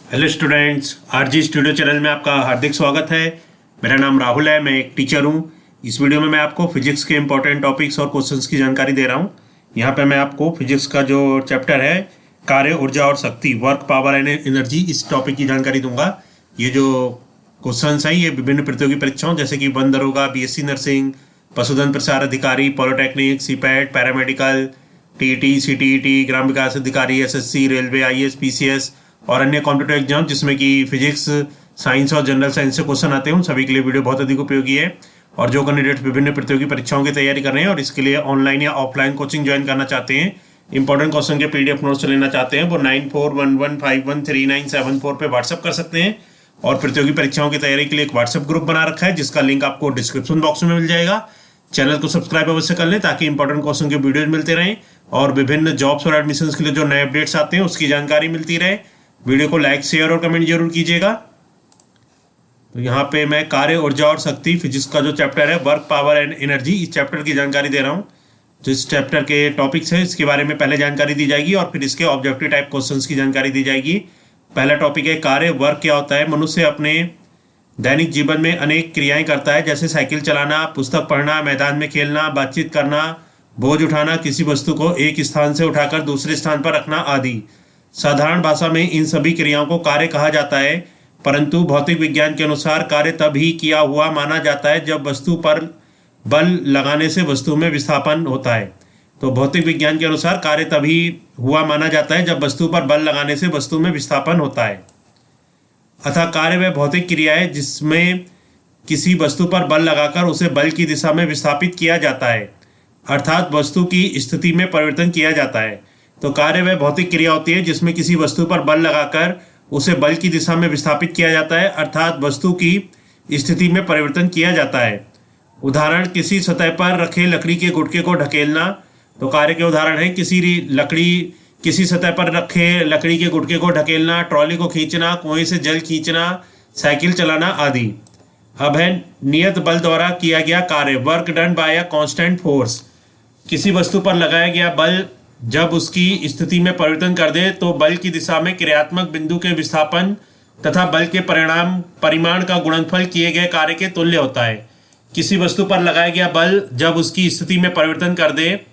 Hello students, RG studio channel में आपका हार्दिक स्वागत है। मेरा नाम राहुल है, मैं एक टीचर हूँ। इस वीडियो में मैं आपको फिजिक्स के इंपॉर्टेंट टॉपिक्स और क्वेश्चंस की जानकारी दे रहा हूँ। यहाँ पे मैं आपको फिजिक्स का जो चैप्टर है कार्य, ऊर्जा और शक्ति, वर्क, पावर एंड एनर्जी, इस टॉपिक की जानकारी दूंगा। ये जो क्वेश्चंस हैं ये विभिन्न प्रतियोगी परीक्षाओं जैसे कि वन दरोगा, बीएससी नर्सिंग, पशुधन प्रसार अधिकारी, polytechnic, CIPET, paramedical, TET, CTET, ग्राम विकास अधिकारी, एसएससी, रेलवे, आईएएस, पीसीएस और अन्य कॉम्पिटेटिव एग्जाम जिसमें कि फिजिक्स, साइंस और जनरल साइंस से क्वेश्चन आते हैं, उन सभी के लिए वीडियो बहुत अधिक उपयोगी है। और जो कैंडिडेट्स विभिन्न प्रतियोगी परीक्षाओं की तैयारी कर रहे हैं और इसके लिए ऑनलाइन या ऑफलाइन कोचिंग ज्वाइन करना चाहते हैं, इंपॉर्टेंट क्वेश्चन के पीडीएफ नोट्स लेना चाहते हैं, वो 9411513974 पे व्हाट्सअप कर सकते हैं। और प्रतियोगी परीक्षाओं की तैयारी के लिए एक व्हाट्सएप ग्रुप बना रखा है जिसका लिंक आपको डिस्क्रिप्शन बॉक्स में मिल जाएगा। चैनल को सब्सक्राइब अवश्य कर लें ताकि इंपॉर्टेंट क्वेश्चन के वीडियोज मिलते रहें और विभिन्न जॉब्स और एडमिशन के लिए जो नए अपडेट्स आते हैं उसकी जानकारी मिलती रहे। वीडियो को लाइक, शेयर और कमेंट जरूर कीजिएगा। तो यहाँ पे मैं कार्य, ऊर्जा और शक्ति, फिजिक्स का जो चैप्टर है वर्क, पावर एंड एनर्जी, इस चैप्टर की जानकारी दे रहा हूँ। तो इस चैप्टर के टॉपिक्स हैं, इसके बारे में पहले जानकारी दी जाएगी और फिर इसके ऑब्जेक्टिव टाइप क्वेश्चंस की जानकारी दी जाएगी। पहला टॉपिक है कार्य। वर्क क्या होता है? मनुष्य अपने दैनिक जीवन में अनेक क्रियाएं करता है, जैसे साइकिल चलाना, पुस्तक पढ़ना, मैदान में खेलना, बातचीत करना, बोझ उठाना, किसी वस्तु को एक स्थान से उठाकर दूसरे स्थान पर रखना आदि। साधारण भाषा में इन सभी क्रियाओं को कार्य कहा जाता है, परंतु भौतिक विज्ञान के अनुसार कार्य तब ही किया हुआ माना जाता है जब वस्तु पर बल लगाने से वस्तु में विस्थापन होता है। तो भौतिक विज्ञान के अनुसार कार्य तभी हुआ माना जाता है जब वस्तु पर बल लगाने से वस्तु में विस्थापन होता है। अतः कार्य वह भौतिक क्रिया है जिसमें किसी वस्तु पर बल लगाकर उसे बल की दिशा में विस्थापित किया जाता है, अर्थात वस्तु की स्थिति में परिवर्तन किया जाता है। तो कार्य वह भौतिक क्रिया होती है जिसमें किसी वस्तु पर बल लगाकर उसे बल की दिशा में विस्थापित किया जाता है, अर्थात वस्तु की स्थिति में परिवर्तन किया जाता है। उदाहरण, किसी सतह पर रखे लकड़ी के गुटके को ढकेलना। तो कार्य के उदाहरण है किसी सतह पर रखे लकड़ी के गुटके को ढकेलना, ट्रॉली को खींचना, कुएं से जल खींचना, साइकिल चलाना आदि। अब है नियत बल द्वारा किया गया कार्य, work done by a constant force. किसी वस्तु पर लगाया गया बल जब उसकी स्थिति में परिवर्तन कर दे तो बल की दिशा में क्रियात्मक बिंदु के विस्थापन तथा बल के परिमाण का गुणनफल किए गए कार्य के तुल्य होता है। किसी वस्तु पर लगाया गया बल जब उसकी स्थिति में परिवर्तन कर दे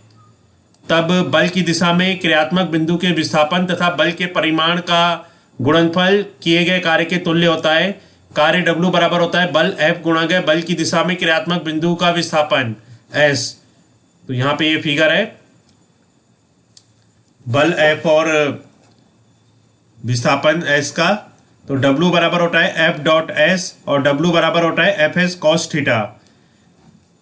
तब बल की दिशा में क्रियात्मक बिंदु के विस्थापन तथा बल के परिमाण का गुणनफल किए गए कार्य के तुल्य होता है। कार्य W बराबर होता है बल F गुणा गए बल की दिशा में क्रियात्मक बिंदु का विस्थापन S। तो यहाँ पे ये फिगर है, बल F और विस्थापन S का। तो W बराबर होता है F डॉट S और W बराबर होता है FS cos थीटा।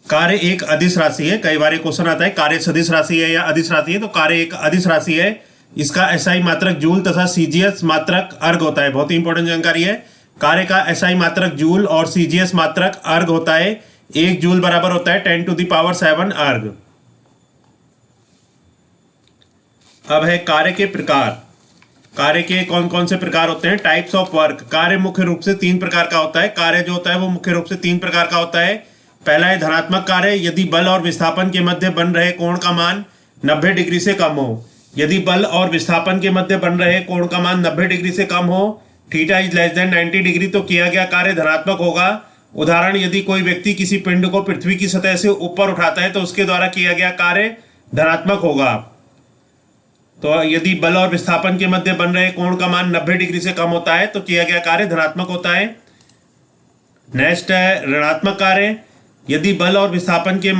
कार्य एक अदिश राशि है। कई बार क्वेश्चन आता है कार्य सदिश राशि है या अदिश राशि है। तो कार्य एक अदिश राशि है, इसका SI मात्रक जूल तथा CGS मात्रक अर्ग होता है। बहुत ही इंपॉर्टेंट जानकारी है। कार्य का SI मात्रक जूल और CGS मात्रक अर्ग होता है। 1 जूल बराबर होता है 10⁷ अर्ग। अब है कार्य के प्रकार। कार्य के कौन कौन से प्रकार होते हैं? Types of work. कार्य मुख्य रूप से 3 प्रकार का होता है। कार्य जो होता है वो मुख्य रूप से 3 प्रकार का होता है। पहला है धनात्मक कार्य, यदि बल और विस्थापन के मध्य बन रहे कोण का मान 90 डिग्री से कम हो। यदि बल और विस्थापन के मध्य बन रहे कोण का मान 90 डिग्री से कम हो, theta is less than 90 degree, तो किया गया कार्य धनात्मक होगा। उदाहरण, यदि कोई व्यक्ति किसी पिंड को पृथ्वी की सतह से ऊपर उठाता है तो उसके द्वारा किया गया कार्य धनात्मक होगा। तो यदि बल और विस्थापन के मध्य बन रहे कोण का मान 90 डिग्री से कम होता है तो किया गया कार्य धनात्मक होता है। नेक्स्ट है ऋणात्मक कार्य। यदि बल और विस्थापन के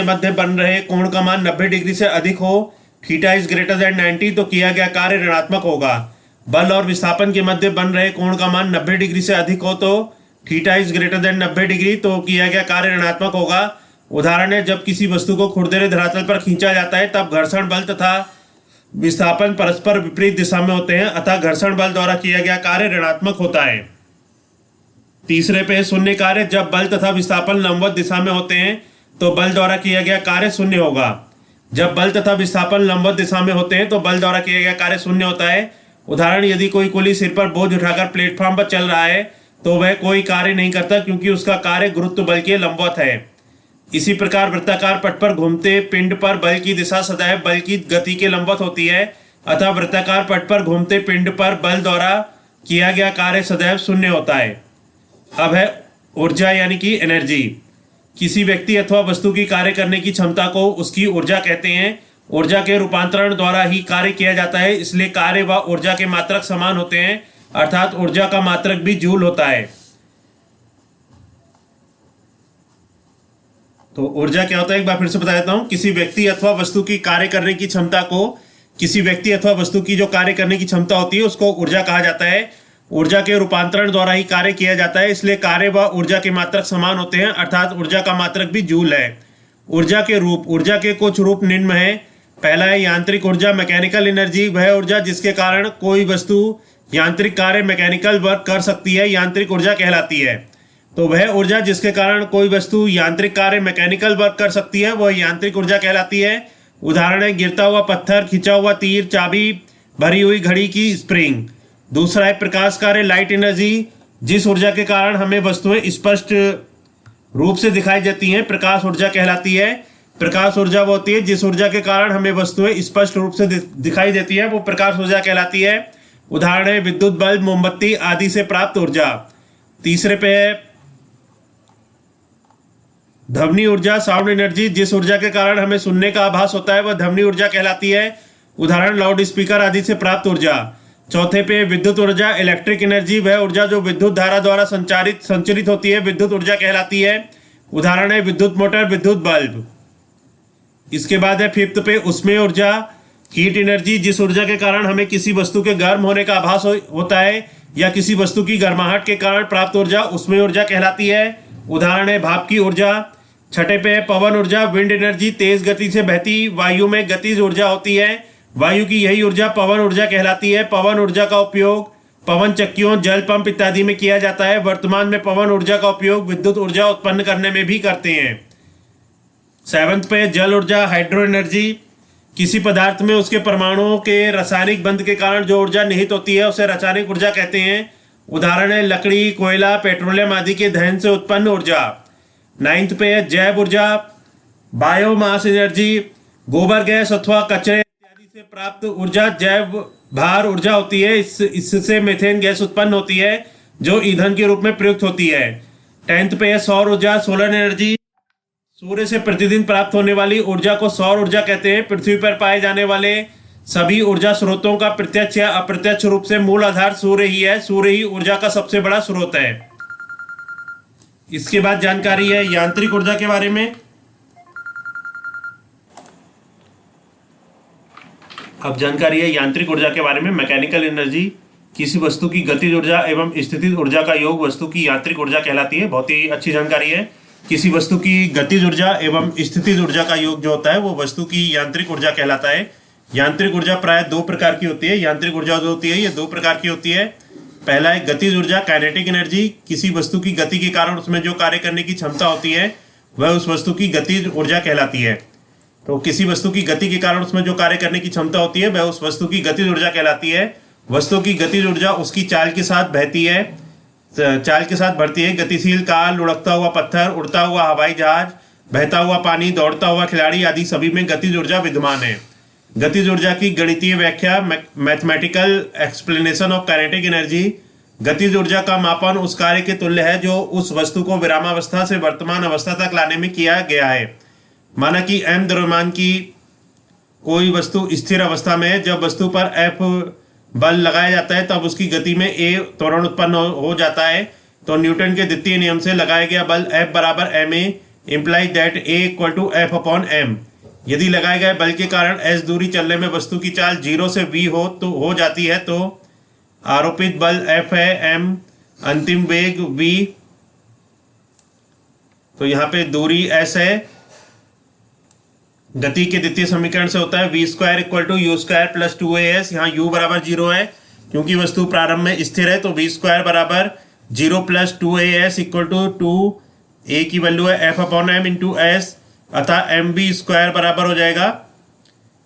मध्य बन रहे कोण का मान 90 डिग्री से अधिक हो, थीटा इज ग्रेटर देन 90, तो किया गया कार्य ऋणात्मक होगा। बल और विस्थापन के मध्य बन रहे कोण का मान 90 डिग्री से अधिक हो तो theta is greater than 90 degree, तो किया गया कार्य ऋणात्मक होगा। उदाहरण है, जब किसी वस्तु को खुरदरे धरातल पर खींचा जाता है तब घर्षण बल तथा विस्थापन परस्पर विपरीत दिशा में होते हैं, अतः घर्षण बल द्वारा किया गया कार्य ऋणात्मक होता है। तीसरे पे शून्य कार्य। जब बल तथा विस्थापन लंबवत दिशा में होते हैं तो बल द्वारा किया गया कार्य शून्य होगा। जब बल तथा विस्थापन लंबवत दिशा में होते हैं तो बल द्वारा किया गया कार्य शून्य होता है। उदाहरण, यदि कोई कुली सिर पर बोझ उठाकर प्लेटफॉर्म पर चल रहा है तो वह कोई कार्य नहीं करता क्योंकि उसका कार्य गुरुत्व बल के लंबवत है। इसी प्रकार वृत्ताकार पथ पर घूमते पिंड पर बल की दिशा सदैव बल की गति के लंबवत होती है, अतः वृत्ताकार पट पर घूमते पिंड पर बल द्वारा किया गया कार्य सदैव शून्य होता है। अब है ऊर्जा यानी कि एनर्जी। किसी व्यक्ति अथवा वस्तु की कार्य करने की क्षमता को उसकी ऊर्जा कहते हैं। ऊर्जा के रूपांतरण द्वारा ही कार्य किया जाता है, इसलिए कार्य व ऊर्जा के मात्रक समान होते हैं, अर्थात ऊर्जा का मात्रक भी जूल होता है। तो ऊर्जा क्या होता है एक बार फिर से बता देता हूं। किसी व्यक्ति अथवा वस्तु की कार्य करने की क्षमता को, किसी व्यक्ति अथवा वस्तु की जो कार्य करने की क्षमता होती है उसको ऊर्जा कहा जाता है। ऊर्जा के रूपांतरण द्वारा ही कार्य किया जाता है, इसलिए कार्य व ऊर्जा के मात्रक समान होते हैं, अर्थात ऊर्जा का मात्रक भी जूल है। ऊर्जा के रूप, ऊर्जा के कुछ रूप निम्न है। पहला है यांत्रिक ऊर्जा, मैकेनिकल एनर्जी। वह ऊर्जा जिसके कारण कोई वस्तु यांत्रिक कार्य, मैकेनिकल वर्क कर सकती है, यांत्रिक ऊर्जा कहलाती है। तो वह ऊर्जा जिसके कारण कोई वस्तु यांत्रिक कार्य, मैकेनिकल वर्क कर सकती है, वह यांत्रिक ऊर्जा कहलाती है। उदाहरण है गिरता हुआ पत्थर, खिंचा हुआ तीर, चाबी, भरी हुई घड़ी की स्प्रिंग। दूसरा है प्रकाश कार्य, लाइट एनर्जी। जिस ऊर्जा के कारण हमें वस्तुएं स्पष्ट रूप से दिखाई देती हैं, प्रकाश ऊर्जा कहलाती है। प्रकाश ऊर्जा वो होती है जिस ऊर्जा के कारण हमें वस्तुएं स्पष्ट रूप से दिखाई देती है, वो प्रकाश ऊर्जा कहलाती है। उदाहरण है विद्युत बल्ब, मोमबत्ती आदि से प्राप्त ऊर्जा। तीसरे पे है ध्वनि ऊर्जा, साउंड एनर्जी। जिस ऊर्जा के कारण हमें सुनने का आभास होता है, वह ध्वनि ऊर्जा कहलाती है। उदाहरण लाउड स्पीकर आदि से प्राप्त ऊर्जा। चौथे पे विद्युत ऊर्जा, इलेक्ट्रिक एनर्जी। वह ऊर्जा जो विद्युत धारा द्वारा संचरित होती है, विद्युत ऊर्जा कहलाती है। उदाहरण है विद्युत मोटर, विद्युत बल्ब। इसके बाद है फिफ्थ पे ऊष्मीय ऊर्जा, हीट एनर्जी। जिस ऊर्जा के कारण हमें किसी वस्तु के गर्म होने का आभास होता है या किसी वस्तु की गर्माहट के कारण प्राप्त ऊर्जा ऊष्मीय ऊर्जा कहलाती है। उदाहरण है भाप की ऊर्जा। छठे पे है पवन ऊर्जा, विंड एनर्जी। तेज गति से बहती वायु में गतिज ऊर्जा होती है, वायु की यही ऊर्जा पवन ऊर्जा कहलाती है। पवन ऊर्जा का उपयोग पवन चक्कियों, जल पंप इत्यादि में किया जाता है। वर्तमान में पवन ऊर्जा का उपयोग विद्युत ऊर्जा उत्पन्न करने में भी करते हैं। सेवंथ पे जल ऊर्जा, हाइड्रो एनर्जी। किसी पदार्थ में उसके परमाणुओं के रासायनिक बंध के कारण जो ऊर्जा निहित होती है उसे रासायनिक ऊर्जा कहते हैं। उदाहरण है लकड़ी, कोयला, पेट्रोलियम आदि के दहन से उत्पन्न ऊर्जा। नाइन्थ पे है जैव ऊर्जा, बायोमास एनर्जी। गोबर गैस अथवा कचरे इत्यादि से प्राप्त ऊर्जा जैव भार ऊर्जा होती है। इससे मीथेन गैस उत्पन्न होती है जो ईंधन के रूप में प्रयुक्त होती है। 10th पे है सौर ऊर्जा, सोलर एनर्जी। सूर्य से प्रतिदिन प्राप्त होने वाली ऊर्जा को सौर ऊर्जा कहते हैं। पृथ्वी पर पाए जाने वाले सभी ऊर्जा स्रोतों का प्रत्यक्ष या अप्रत्यक्ष रूप से मूल आधार सूर्य ही है। सूर्य ही ऊर्जा का सबसे बड़ा स्रोत है। इसके बाद जानकारी है यांत्रिक ऊर्जा के बारे में। अब जानकारी है यांत्रिक ऊर्जा के बारे में। मैकेनिकल एनर्जी किसी वस्तु की गतिज ऊर्जा एवं स्थितिज ऊर्जा का योग वस्तु की यांत्रिक ऊर्जा कहलाती है। बहुत ही अच्छी जानकारी है। किसी वस्तु की गतिज ऊर्जा एवं स्थितिज ऊर्जा का योग जो होता है वो वस्तु की यांत्रिक ऊर्जा कहलाता है। यांत्रिक ऊर्जा प्राय दो प्रकार की होती है। यांत्रिक ऊर्जा जो होती है ये दो प्रकार की होती है। पहला है गतिज ऊर्जा, काइनेटिक एनर्जी। किसी वस्तु की गति के कारण उसमें जो कार्य करने की क्षमता होती है वह उस वस्तु की गतिज ऊर्जा कहलाती है। तो किसी वस्तु की गति के कारण उसमें जो कार्य करने की क्षमता होती है वह उस वस्तु की गतिज ऊर्जा कहलाती है। वस्तु की गतिज ऊर्जा उसकी चाल के साथ बहती है, चाल के साथ बढ़ती है। गतिशील काल, लुढ़कता हुआ पत्थर, उड़ता हुआ हवाई जहाज, बहता हुआ पानी, दौड़ता हुआ खिलाड़ी आदि सभी में गतिज ऊर्जा विद्यमान है। गतिज ऊर्जा की गणितीय व्याख्या, mathematical explanation of kinetic energy. गतिज ऊर्जा का मापन उस कार्य के तुल्य है जो उस वस्तु को विरामावस्था से वर्तमान अवस्था तक लाने में किया गया है। माना कि m द्रव्यमान की कोई वस्तु स्थिर अवस्था में है, जब वस्तु पर F बल लगाया जाता है तब उसकी गति में a त्वरण उत्पन्न हो जाता है। तो न्यूटन के द्वितीय नियम से लगाया गया बल F बराबर ma implies that a equal to F upon m। यदि लगाए गए बल के कारण s दूरी चलने में वस्तु की चाल 0 से v हो जाती है तो आरोपित बल F है, m अंतिम वेग v, तो यहाँ पे दूरी s है। गति के द्वितीय समीकरण से होता है v square equal to U square plus 2as। यहाँ u बराबर 0 है क्योंकि वस्तु प्रारंभ में स्थिर है, तो v स्क्वायर बराबर 0 plus 2as equal to 2a की वैल्यू है f upon m into S, अतः mv स्क्वायर बराबर हो जाएगा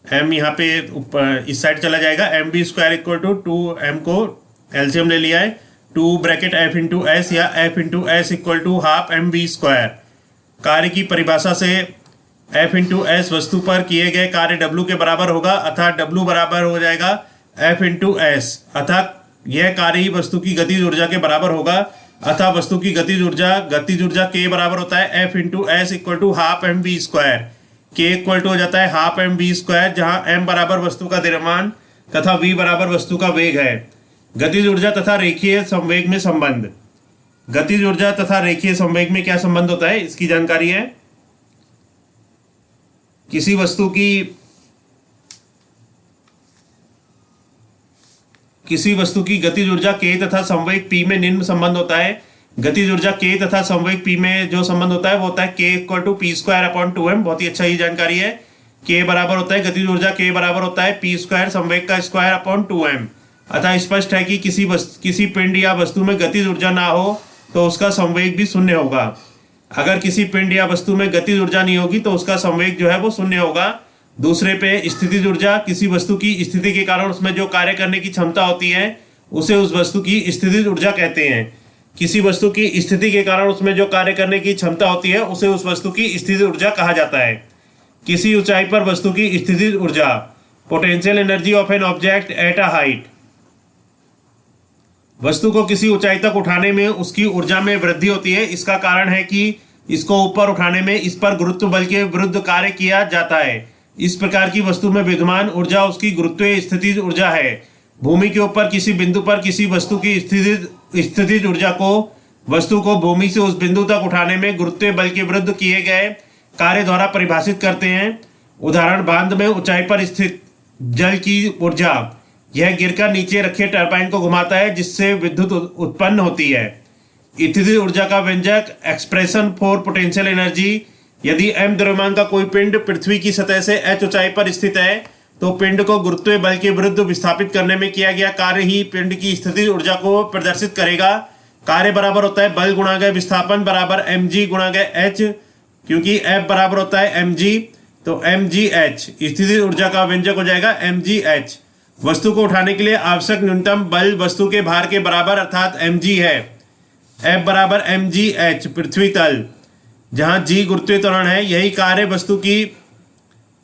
m यहाँ पे इस साइड चला जाएगा। mv square equal to 2m को एलसीएम ले लिया है 2 ब्रैकेट f इंटू एस या f into S equal to half mv square. कार्य की परिभाषा से F इंटू एस वस्तु पर किए गए कार्य W के बराबर होगा, अर्थात W बराबर हो जाएगा F इंटू एस, अर्थात यह कार्य ही वस्तु की गतिज ऊर्जा के बराबर होगा, अर्थात वस्तु की गतिज ऊर्जा K बराबर होता है F into S equal to half M V square. K equal to हो जाता है हाफ एम वी स्क्वायर, जहाँ m बराबर वस्तु का द्रव्यमान तथा v बराबर वस्तु का वेग है। गतिज ऊर्जा तथा रेखीय संवेग में संबंध। गतिज ऊर्जा तथा रेखीय संवेग में क्या संबंध होता है इसकी जानकारी है। किसी वस्तु की गतिज ऊर्जा K तथा संवेग P में निम्न संबंध होता है। गतिज ऊर्जा K तथा संवेग P में जो संबंध होता है वो होता है K equal to P square upon 2m। बहुत ही अच्छा ही जानकारी है। K बराबर होता है गतिज ऊर्जा K बराबर होता है पी स्क्वायर संवेग का स्क्वायर अपॉन 2m। अतः स्पष्ट है कि किसी पिंड या वस्तु में गतिज ऊर्जा ना हो तो उसका संवेग भी शून्य होगा। अगर किसी पिंड या वस्तु में गतिज ऊर्जा नहीं होगी तो उसका संवेग जो है वो शून्य होगा। दूसरे पे स्थितिज ऊर्जा, किसी वस्तु की स्थिति के कारण उसमें जो कार्य करने की क्षमता होती है उसे उस वस्तु की स्थितिज ऊर्जा कहते हैं। किसी वस्तु की स्थिति के कारण उसमें जो कार्य करने की क्षमता होती है उसे उस वस्तु की स्थितिज ऊर्जा कहा जाता है। किसी ऊंचाई पर वस्तु की स्थितिज ऊर्जा, potential energy of an object at a height. वस्तु को किसी ऊंचाई तक उठाने में उसकी ऊर्जा में वृद्धि होती है। इसका कारण है कि इसको ऊपर उठाने में इस पर गुरुत्व बल के विरुद्ध कार्य किया जाता है। इस प्रकार की वस्तु में विद्यमान ऊर्जा उसकी गुरुत्वीय स्थितिज ऊर्जा है। भूमि के ऊपर किसी बिंदु पर किसी वस्तु की स्थितिज ऊर्जा को वस्तु को भूमि से उस बिंदु तक उठाने में गुरुत्वीय बल के विरुद्ध किए गए कार्य द्वारा परिभाषित करते हैं। उदाहरण, बांध में ऊंचाई पर स्थित जल की ऊर्जा, यह गिरकर नीचे रखे टरबाइन को घुमाता है जिससे विद्युत उत्पन्न होती है। स्थितिज ऊर्जा का व्यंजक, एक्सप्रेशन फॉर पोटेंशियल एनर्जी। यदि m द्रव्यमान का कोई पिंड पृथ्वी की सतह से h ऊंचाई पर स्थित है तो पिंड को गुरुत्वीय बल के विरुद्ध विस्थापित करने में किया गया कार्य ही पिंड की स्थितिज ऊर्जा को प्रदर्शित करेगा। कार्य बराबर होता है बल गुणा गए विस्थापन बराबर mg गुणा गए h, क्योंकि F बराबर होता है mg तो mgh। स्थितिज ऊर्जा का व्यंजक हो जाएगा mgh। वस्तु को उठाने के लिए आवश्यक न्यूनतम बल वस्तु के भार के बराबर अर्थात mg है। F बराबर mgh पृथ्वी तल, जहां g गुरुत्वीय त्वरण है। यही कार्य वस्तु की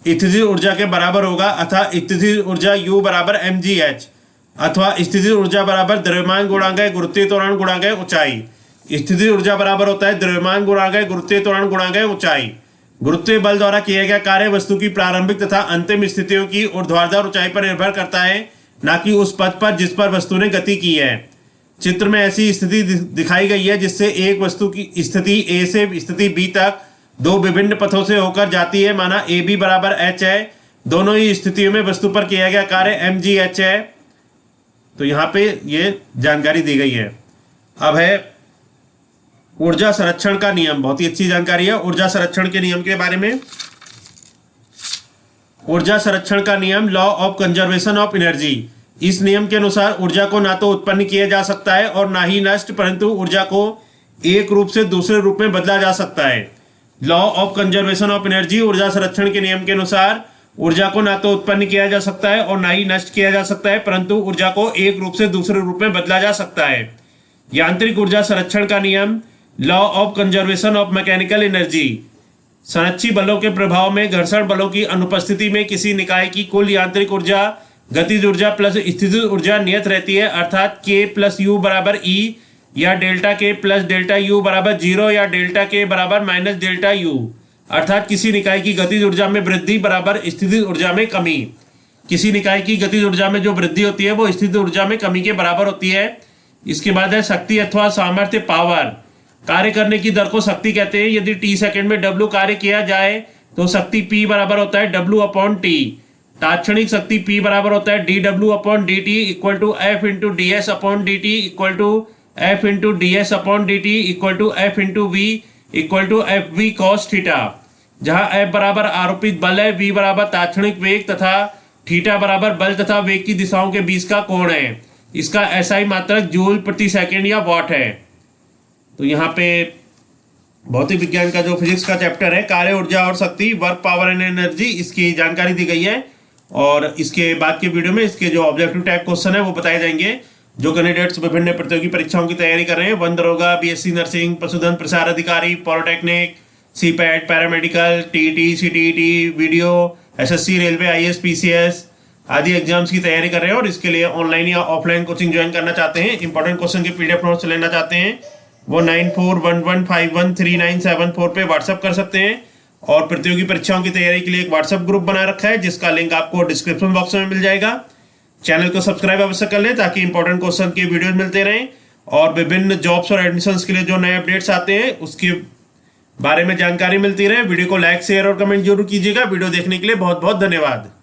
स्थितिज ऊर्जा के बराबर होगा, अर्थात स्थितिज ऊर्जा U बराबर mgh, अथवा स्थितिज ऊर्जा बराबर द्रव्यमान गुणा गए गुरुत्वीय त्वरण गुणा गए ऊंचाई। स्थितिज ऊर्जा बराबर होता है द्रव्यमान गुणा गए गुरुत्वीय त्वरण गुणा गए ऊंचाई। गुरुत्वीय बल द्वारा किया गया कार्य वस्तु की प्रारंभिक तथा अंतिम स्थितियों की ऊर्ध्वाधर ऊंचाई पर निर्भर करता है, न कि उस पथ पर जिस पर वस्तु ने गति की है। चित्र में ऐसी स्थिति दिखाई गई है जिससे एक वस्तु की स्थिति A से स्थिति B तक दो विभिन्न पथों से होकर जाती है। माना AB बराबर h है। दोनों ही स्थितियों में वस्तु पर किया गया कार्य mgh है। तो यहाँ पे ये जानकारी दी गई है। अब है ऊर्जा संरक्षण का नियम। बहुत ही अच्छी जानकारी है ऊर्जा संरक्षण के नियम के बारे में। ऊर्जा संरक्षण का नियम, law of conservation of energy. इस नियम के अनुसार ऊर्जा को ना तो उत्पन्न किया जा सकता है और ना ही नष्ट, परंतु ऊर्जा को एक रूप से दूसरे रूप में बदला जा सकता है। Law of conservation of energy, ऊर्जा संरक्षण के नियम के अनुसार ऊर्जा को ना तो उत्पन्न किया जा सकता है और ना ही नष्ट किया जा सकता है, परंतु ऊर्जा को एक रूप से दूसरे रूप में बदला जा सकता है। यांत्रिक ऊर्जा संरक्षण का नियम, law of conservation of mechanical energy. संरक्षी बलों के प्रभाव में घर्षण बलों की अनुपस्थिति में किसी निकाय की कुल यांत्रिक ऊर्जा गतिज ऊर्जा प्लस स्थितिज ऊर्जा नियत रहती है, अर्थात K प्लस U बराबर E या delta K plus delta U बराबर 0 या डेल्टा K बराबर माइनस डेल्टा U। अर्थात किसी निकाय की गतिज ऊर्जा में वृद्धि बराबर स्थितिज ऊर्जा में कमी। किसी निकाय की गतिज ऊर्जा में जो वृद्धि होती है वो स्थितिज ऊर्जा में कमी के बराबर होती है। इसके बाद है शक्ति अथवा सामर्थ्य, पावर। कार्य करने की दर को शक्ति कहते हैं। यदि t सेकंड में W कार्य किया जाए तो शक्ति P बराबर होता है W अपॉन T। तात्क्षणिक शक्ति P बराबर होता है dW upon dt equal to F into ds upon dt equal to F into ds upon dt equal to F into V equal to FV cos theta, जहाँ F बराबर आरोपित बल है, V बराबर तात्क्षणिक वेग तथा थीटा बराबर बल तथा वेग की दिशाओं के बीच का कोण है। इसका SI मात्रक जूल प्रति सेकेंड या वॉट है। तो यहाँ पे भौतिक विज्ञान का जो फिजिक्स का चैप्टर है, कार्य ऊर्जा और शक्ति, वर्क पावर एंड एनर्जी, इसकी जानकारी दी गई है। और इसके बाद के वीडियो में इसके जो ऑब्जेक्टिव टाइप क्वेश्चन है वो बताए जाएंगे। जो कैंडिडेट्स विभिन्न प्रतियोगी परीक्षाओं की तैयारी कर रहे हैं, वन दरोगा, BSc नर्सिंग, पशुधन प्रसार अधिकारी, polytechnic, CIPET, paramedical, TT, CTET, video, SSC, railway, IAS, PCS आदि एग्जाम्स की तैयारी कर रहे हैं और इसके लिए ऑनलाइन या ऑफलाइन कोचिंग ज्वाइन करना चाहते हैं, इंपॉर्टेंट क्वेश्चन के पीडीएफ नोट्स लेना चाहते हैं, वो 9411513974 पे व्हाट्सअप कर सकते हैं। और प्रतियोगी परीक्षाओं की तैयारी के लिए एक व्हाट्सएप ग्रुप बना रखा है जिसका लिंक आपको डिस्क्रिप्शन बॉक्स में मिल जाएगा। चैनल को सब्सक्राइब अवश्य कर लें ताकि इंपॉर्टेंट क्वेश्चन के वीडियोज मिलते रहें और विभिन्न जॉब्स और एडमिशंस के लिए जो नए अपडेट्स आते हैं उसके बारे में जानकारी मिलती रहे। वीडियो को लाइक, शेयर और कमेंट जरूर कीजिएगा। वीडियो देखने के लिए बहुत बहुत धन्यवाद।